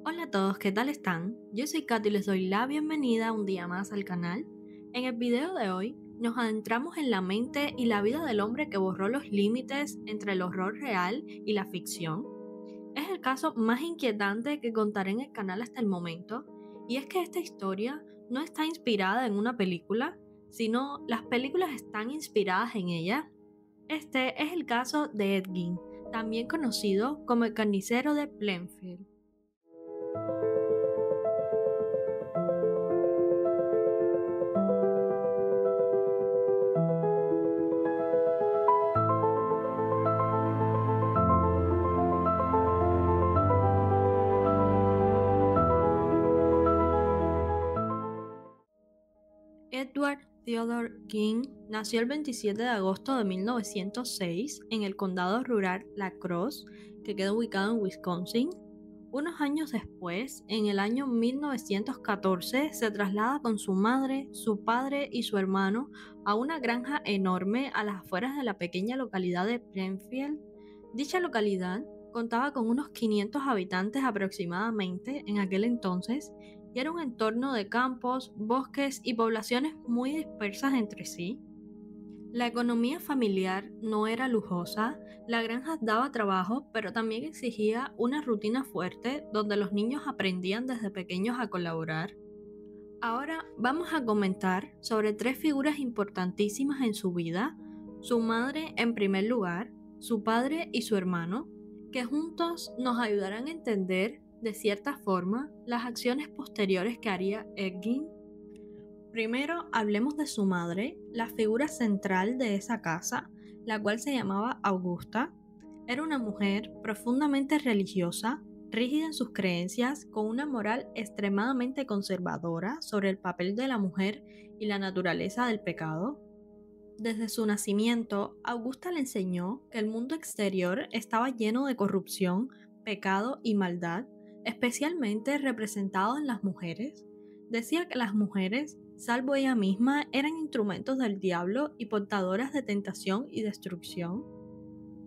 Hola a todos, ¿qué tal están? Yo soy Katy y les doy la bienvenida un día más al canal. En el video de hoy nos adentramos en la mente y la vida del hombre que borró los límites entre el horror real y la ficción. Es el caso más inquietante que contaré en el canal hasta el momento, y es que esta historia no está inspirada en una película, sino las películas están inspiradas en ella. Este es el caso de Ed Gein, también conocido como el carnicero de Plainfield. Edward Theodore King nació el 27 de agosto de 1906 en el condado rural La Crosse, que queda ubicado en Wisconsin. Unos años después, en el año 1914, se traslada con su madre, su padre y su hermano a una granja enorme a las afueras de la pequeña localidad de Plainfield. Dicha localidad contaba con unos 500 habitantes aproximadamente en aquel entonces y era un entorno de campos, bosques y poblaciones muy dispersas entre sí. La economía familiar no era lujosa, la granja daba trabajo, pero también exigía una rutina fuerte donde los niños aprendían desde pequeños a colaborar. Ahora vamos a comentar sobre tres figuras importantísimas en su vida: su madre en primer lugar, su padre y su hermano, que juntos nos ayudarán a entender, de cierta forma, las acciones posteriores que haría Ed Gein. Primero hablemos de su madre, la figura central de esa casa, la cual se llamaba Augusta. Era una mujer profundamente religiosa, rígida en sus creencias, con una moral extremadamente conservadora sobre el papel de la mujer y la naturaleza del pecado. Desde su nacimiento, Augusta le enseñó que el mundo exterior estaba lleno de corrupción, pecado y maldad, especialmente representado en las mujeres. Decía que las mujeres, salvo ella misma, eran instrumentos del diablo y portadoras de tentación y destrucción.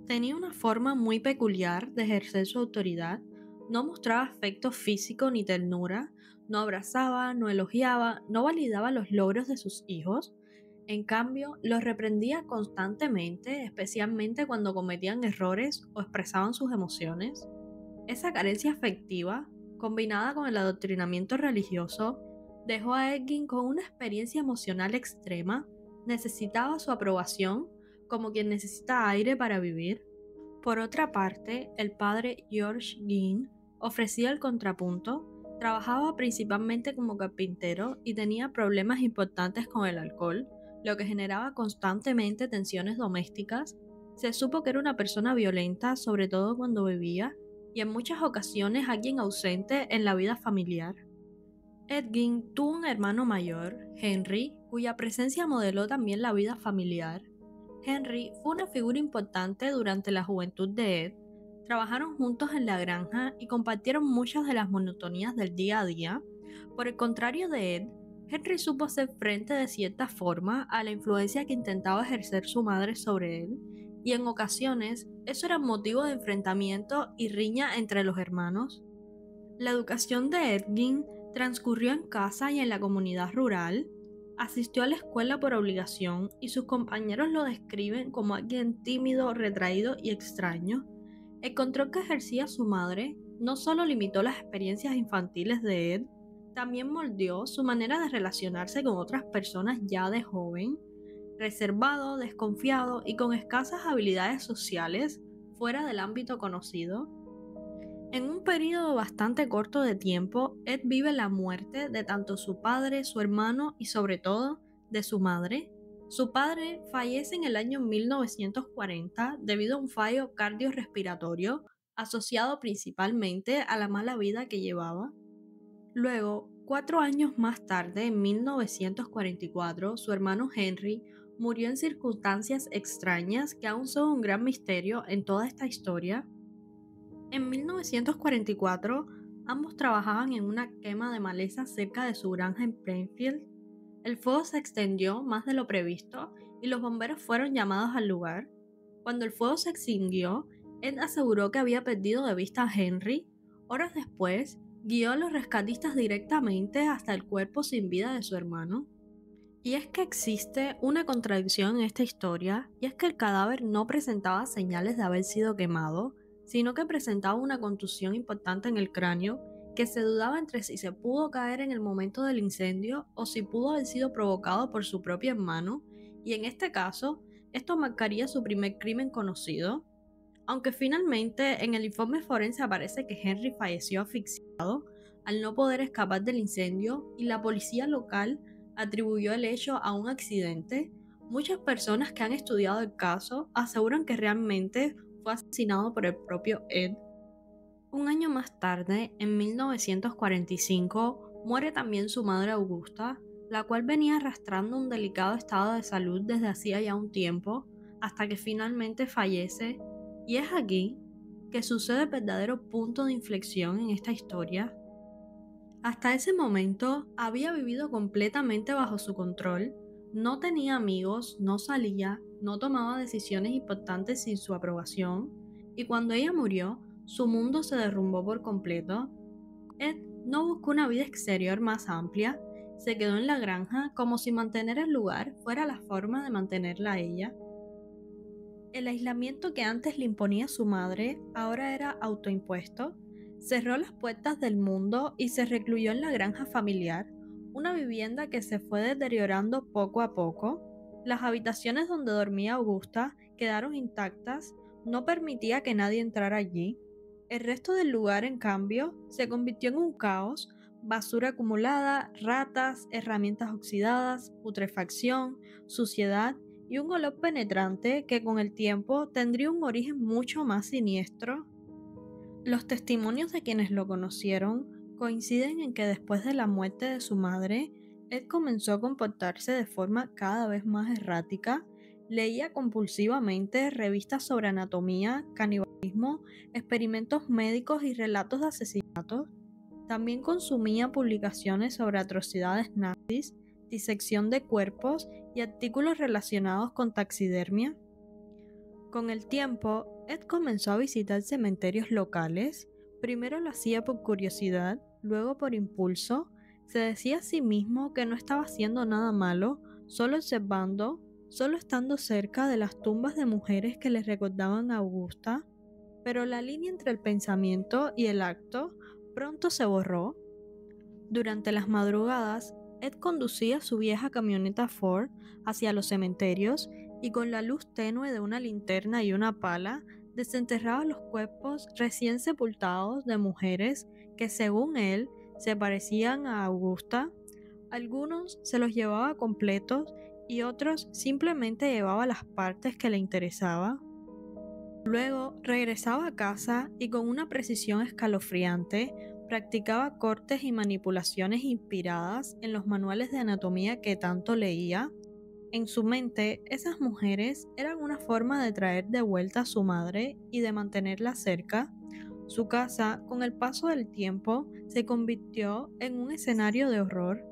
Tenía una forma muy peculiar de ejercer su autoridad. No mostraba afecto físico ni ternura, no abrazaba, no elogiaba, no validaba los logros de sus hijos. En cambio, los reprendía constantemente, especialmente cuando cometían errores o expresaban sus emociones. Esa carencia afectiva, combinada con el adoctrinamiento religioso, dejó a Ed Gein con una experiencia emocional extrema. Necesitaba su aprobación, como quien necesita aire para vivir. Por otra parte, el padre George Gein ofrecía el contrapunto. Trabajaba principalmente como carpintero y tenía problemas importantes con el alcohol, lo que generaba constantemente tensiones domésticas. Se supo que era una persona violenta, sobre todo cuando bebía, y en muchas ocasiones alguien ausente en la vida familiar. Ed Gein tuvo un hermano mayor, Henry, cuya presencia modeló también la vida familiar. Henry fue una figura importante durante la juventud de Ed. Trabajaron juntos en la granja y compartieron muchas de las monotonías del día a día. Por el contrario de Ed, Henry supo hacer frente de cierta forma a la influencia que intentaba ejercer su madre sobre él, y en ocasiones eso era motivo de enfrentamiento y riña entre los hermanos. La educación de Ed Gein transcurrió en casa y en la comunidad rural. Asistió a la escuela por obligación y sus compañeros lo describen como alguien tímido, retraído y extraño. El control que ejercía su madre no solo limitó las experiencias infantiles de Ed, también moldeó su manera de relacionarse con otras personas ya de joven. Reservado, desconfiado y con escasas habilidades sociales fuera del ámbito conocido. En un periodo bastante corto de tiempo, Ed vive la muerte de tanto su padre, su hermano y sobre todo de su madre. Su padre fallece en el año 1940 debido a un fallo cardiorrespiratorio asociado principalmente a la mala vida que llevaba. Luego, 4 años más tarde, en 1944, su hermano Henry murió en circunstancias extrañas que aún son un gran misterio en toda esta historia. En 1944, ambos trabajaban en una quema de maleza cerca de su granja en Plainfield. El fuego se extendió más de lo previsto y los bomberos fueron llamados al lugar. Cuando el fuego se extinguió, Ed aseguró que había perdido de vista a Henry. Horas después, guió a los rescatistas directamente hasta el cuerpo sin vida de su hermano. Y es que existe una contradicción en esta historia, y es que el cadáver no presentaba señales de haber sido quemado, sino que presentaba una contusión importante en el cráneo, que se dudaba entre si se pudo caer en el momento del incendio o si pudo haber sido provocado por su propio hermano, y en este caso, esto marcaría su primer crimen conocido. Aunque finalmente en el informe forense aparece que Henry falleció asfixiado al no poder escapar del incendio y la policía local atribuyó el hecho a un accidente, muchas personas que han estudiado el caso aseguran que realmente fue asesinado por el propio Ed. Un año más tarde, en 1945, muere también su madre Augusta, la cual venía arrastrando un delicado estado de salud desde hacía ya un tiempo, hasta que finalmente fallece, y es aquí que sucede el verdadero punto de inflexión en esta historia. Hasta ese momento había vivido completamente bajo su control, no tenía amigos, no salía, no tomaba decisiones importantes sin su aprobación, y cuando ella murió, su mundo se derrumbó por completo. Ed no buscó una vida exterior más amplia, se quedó en la granja como si mantener el lugar fuera la forma de mantenerla a ella. El aislamiento que antes le imponía su madre ahora era autoimpuesto. Cerró las puertas del mundo y se recluyó en la granja familiar, una vivienda que se fue deteriorando poco a poco. Las habitaciones donde dormía Augusta quedaron intactas, no permitía que nadie entrara allí. El resto del lugar, en cambio, se convirtió en un caos: basura acumulada, ratas, herramientas oxidadas, putrefacción, suciedad y un olor penetrante que con el tiempo tendría un origen mucho más siniestro. Los testimonios de quienes lo conocieron coinciden en que después de la muerte de su madre, Ed comenzó a comportarse de forma cada vez más errática, leía compulsivamente revistas sobre anatomía, canibalismo, experimentos médicos y relatos de asesinatos. También consumía publicaciones sobre atrocidades nazis, disección de cuerpos y artículos relacionados con taxidermia. Con el tiempo, Ed comenzó a visitar cementerios locales. Primero lo hacía por curiosidad, luego por impulso. Se decía a sí mismo que no estaba haciendo nada malo, solo observando, solo estando cerca de las tumbas de mujeres que le recordaban a Augusta. Pero la línea entre el pensamiento y el acto pronto se borró. Durante las madrugadas, Ed conducía su vieja camioneta Ford hacia los cementerios y con la luz tenue de una linterna y una pala desenterraba los cuerpos recién sepultados de mujeres que, según él, se parecían a Augusta. Algunos se los llevaba completos y otros simplemente llevaba las partes que le interesaba. Luego regresaba a casa y con una precisión escalofriante practicaba cortes y manipulaciones inspiradas en los manuales de anatomía que tanto leía. En su mente, esas mujeres eran una forma de traer de vuelta a su madre y de mantenerla cerca. Su casa, con el paso del tiempo, se convirtió en un escenario de horror.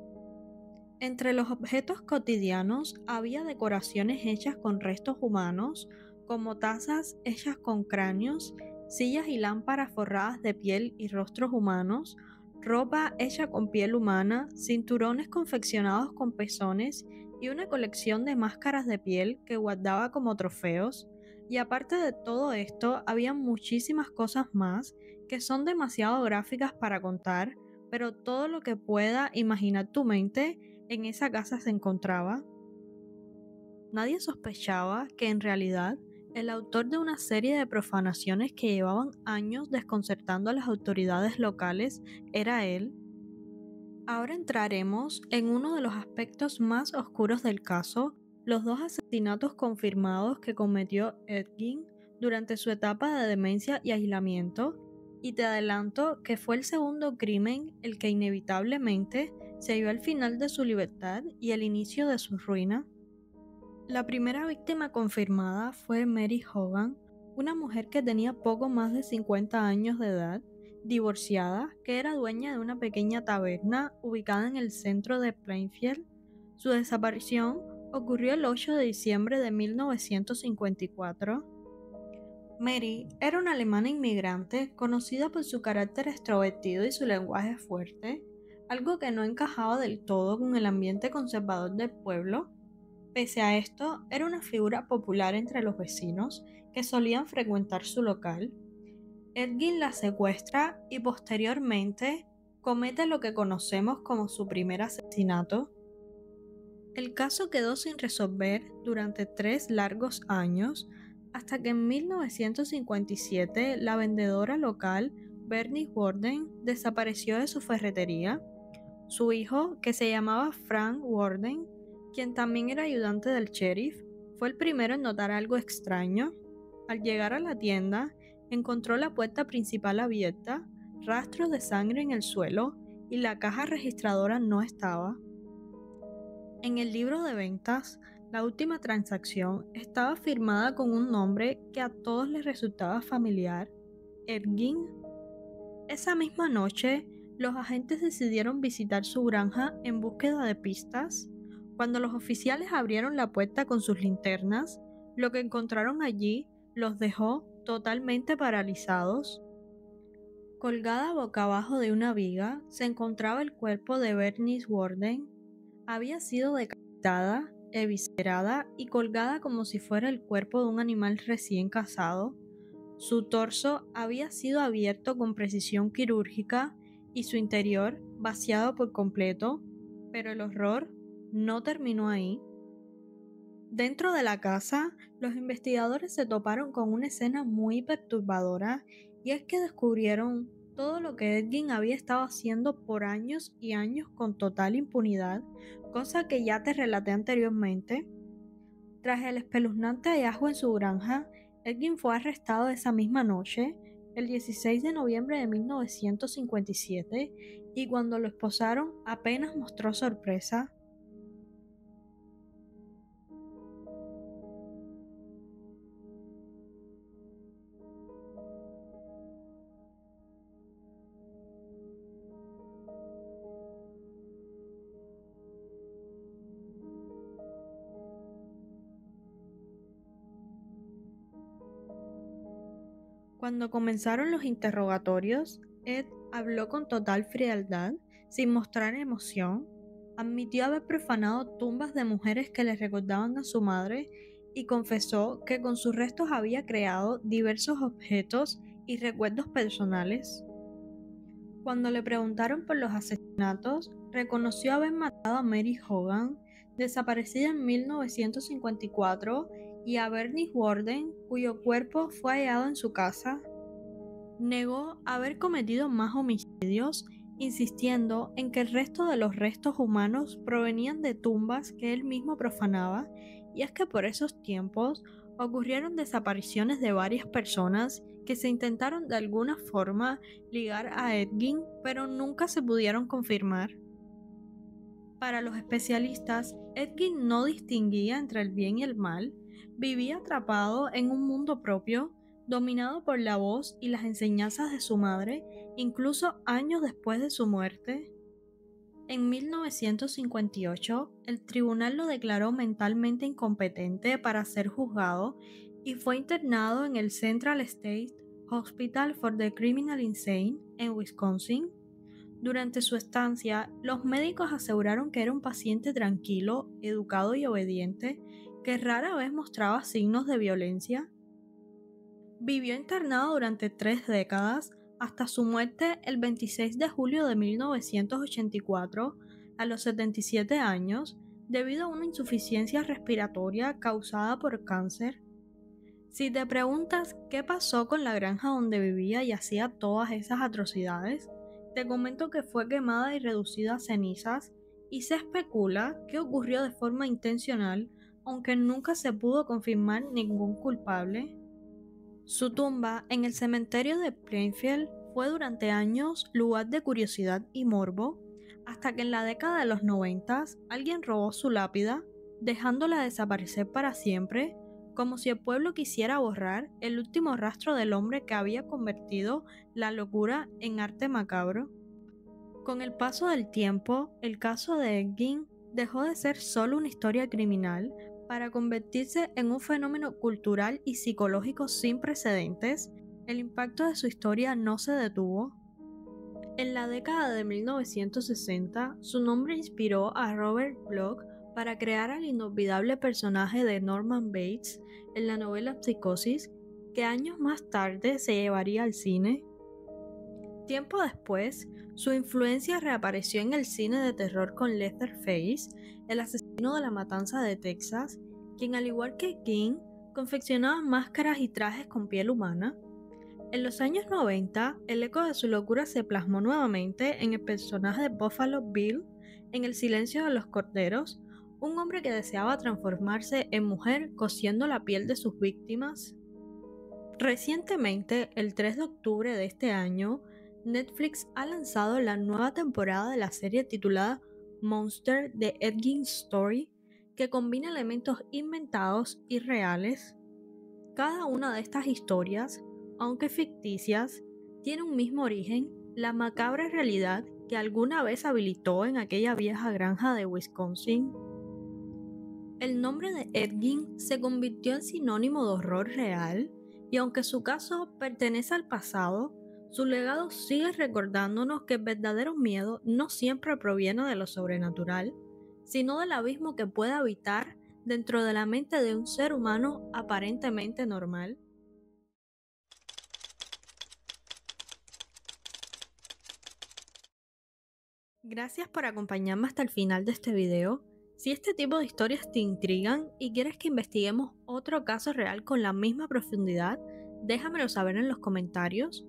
Entre los objetos cotidianos había decoraciones hechas con restos humanos, como tazas hechas con cráneos, sillas y lámparas forradas de piel y rostros humanos, ropa hecha con piel humana, cinturones confeccionados con pezones y una colección de máscaras de piel que guardaba como trofeos. Y aparte de todo esto, había muchísimas cosas más que son demasiado gráficas para contar, pero todo lo que pueda imaginar tu mente en esa casa se encontraba. Nadie sospechaba que en realidad el autor de una serie de profanaciones que llevaban años desconcertando a las autoridades locales era él. Ahora entraremos en uno de los aspectos más oscuros del caso, los dos asesinatos confirmados que cometió Ed Gein durante su etapa de demencia y aislamiento, y te adelanto que fue el segundo crimen el que inevitablemente selló el final de su libertad y el inicio de su ruina. La primera víctima confirmada fue Mary Hogan, una mujer que tenía poco más de 50 años de edad, divorciada, que era dueña de una pequeña taberna ubicada en el centro de Plainfield. Su desaparición ocurrió el 8 de diciembre de 1954. Mary era una alemana inmigrante conocida por su carácter extrovertido y su lenguaje fuerte, algo que no encajaba del todo con el ambiente conservador del pueblo. Pese a esto, era una figura popular entre los vecinos que solían frecuentar su local. Edgin la secuestra y posteriormente comete lo que conocemos como su primer asesinato. El caso quedó sin resolver durante 3 largos años, hasta que en 1957 la vendedora local Bernice Worden desapareció de su ferretería. Su hijo, que se llamaba Frank Worden, quien también era ayudante del sheriff, fue el primero en notar algo extraño. Al llegar a la tienda, encontró la puerta principal abierta, rastros de sangre en el suelo y la caja registradora no estaba. En el libro de ventas, la última transacción estaba firmada con un nombre que a todos les resultaba familiar: Edgin. Esa misma noche, los agentes decidieron visitar su granja en búsqueda de pistas. Cuando los oficiales abrieron la puerta con sus linternas, lo que encontraron allí los dejó totalmente paralizados. Colgada boca abajo de una viga se encontraba el cuerpo de Bernice Worden. Había sido decapitada, eviscerada y colgada como si fuera el cuerpo de un animal recién cazado. Su torso había sido abierto con precisión quirúrgica y su interior vaciado por completo, pero el horror no terminó ahí. Dentro de la casa, los investigadores se toparon con una escena muy perturbadora, y es que descubrieron todo lo que Edgin había estado haciendo por años y años con total impunidad, cosa que ya te relaté anteriormente. Tras el espeluznante hallazgo en su granja, Edgin fue arrestado esa misma noche, el 16 de noviembre de 1957, y cuando lo esposaron apenas mostró sorpresa. Cuando comenzaron los interrogatorios, Ed habló con total frialdad, sin mostrar emoción. Admitió haber profanado tumbas de mujeres que le recordaban a su madre y confesó que con sus restos había creado diversos objetos y recuerdos personales. Cuando le preguntaron por los asesinatos, reconoció haber matado a Mary Hogan, desaparecida en 1954, y a Bernice Worden, cuyo cuerpo fue hallado en su casa. Negó haber cometido más homicidios, insistiendo en que el resto de los restos humanos provenían de tumbas que él mismo profanaba, y es que por esos tiempos ocurrieron desapariciones de varias personas que se intentaron de alguna forma ligar a Edgin, pero nunca se pudieron confirmar. Para los especialistas, Edgin no distinguía entre el bien y el mal, vivía atrapado en un mundo propio, dominado por la voz y las enseñanzas de su madre, incluso años después de su muerte. En 1958, el tribunal lo declaró mentalmente incompetente para ser juzgado y fue internado en el Central State Hospital for the Criminal Insane en Wisconsin. Durante su estancia, los médicos aseguraron que era un paciente tranquilo, educado y obediente, que rara vez mostraba signos de violencia. Vivió internado durante 3 décadas, hasta su muerte el 26 de julio de 1984, a los 77 años, debido a una insuficiencia respiratoria causada por cáncer. Si te preguntas qué pasó con la granja donde vivía y hacía todas esas atrocidades, te comento que fue quemada y reducida a cenizas, y se especula que ocurrió de forma intencional, aunque nunca se pudo confirmar ningún culpable. Su tumba en el cementerio de Plainfield fue durante años lugar de curiosidad y morbo, hasta que en la década de los 90 alguien robó su lápida, dejándola desaparecer para siempre, como si el pueblo quisiera borrar el último rastro del hombre que había convertido la locura en arte macabro. Con el paso del tiempo, el caso de Edgin dejó de ser solo una historia criminal Para convertirse en un fenómeno cultural y psicológico sin precedentes, el impacto de su historia no se detuvo. En la década de 1960, su nombre inspiró a Robert Bloch para crear al inolvidable personaje de Norman Bates en la novela Psicosis, que años más tarde se llevaría al cine. Tiempo después, su influencia reapareció en el cine de terror con Leatherface, el asesino de la matanza de Texas, quien al igual que King, confeccionaba máscaras y trajes con piel humana. En los años 90, el eco de su locura se plasmó nuevamente en el personaje de Buffalo Bill en El silencio de los corderos, un hombre que deseaba transformarse en mujer cosiendo la piel de sus víctimas. Recientemente, el 3 de octubre de este año, Netflix ha lanzado la nueva temporada de la serie titulada Monster The Edging Story, que combina elementos inventados y reales. Cada una de estas historias, aunque ficticias, tiene un mismo origen, la macabra realidad que alguna vez habilitó en aquella vieja granja de Wisconsin. El nombre de Edging se convirtió en sinónimo de horror real, y aunque su caso pertenece al pasado, su legado sigue recordándonos que el verdadero miedo no siempre proviene de lo sobrenatural, sino del abismo que puede habitar dentro de la mente de un ser humano aparentemente normal. Gracias por acompañarme hasta el final de este video. Si este tipo de historias te intrigan y quieres que investiguemos otro caso real con la misma profundidad, déjamelo saber en los comentarios.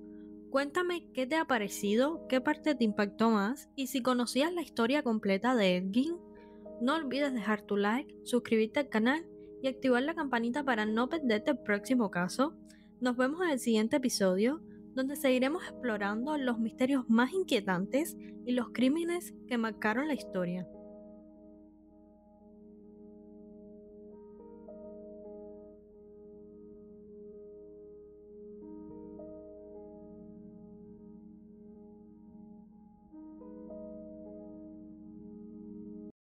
Cuéntame qué te ha parecido, qué parte te impactó más y si conocías la historia completa de Edging. No olvides dejar tu like, suscribirte al canal y activar la campanita para no perderte el próximo caso. Nos vemos en el siguiente episodio, donde seguiremos explorando los misterios más inquietantes y los crímenes que marcaron la historia.